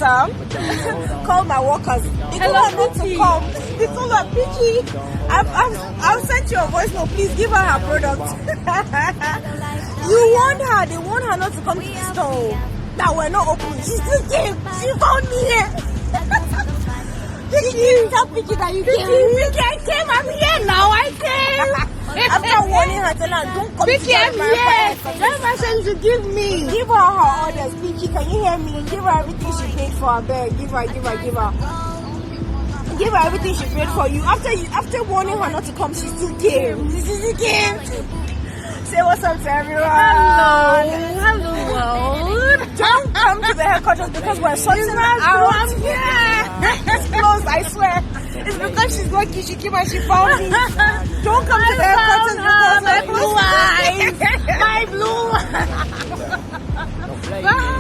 helicopter, call my workers. They told her not to come. They told her, Pichi, I've sent you a voice note. Please give her her product. You warned her. They warned her not to come to the store. That we're not open. She still came. She found me here. Pichi, tell Pichi that you came. Pichi, I came. I'm here now. I came. After warning her, tell her, don't come Pichi, I'm here. That person to give me. Give her her orders. Pichi, can you hear me? Give her everything she paid for her bed. Give her. Give her everything she paid for you. After warning her not to come, she still came. She still came. Say what's up to everyone. Hello world. Don't come to the headquarters because we're sorting out. It's closed, I swear. It's because she's lucky she came and she found me. Don't come to the headquarters because my blue eyes. My blue eyes.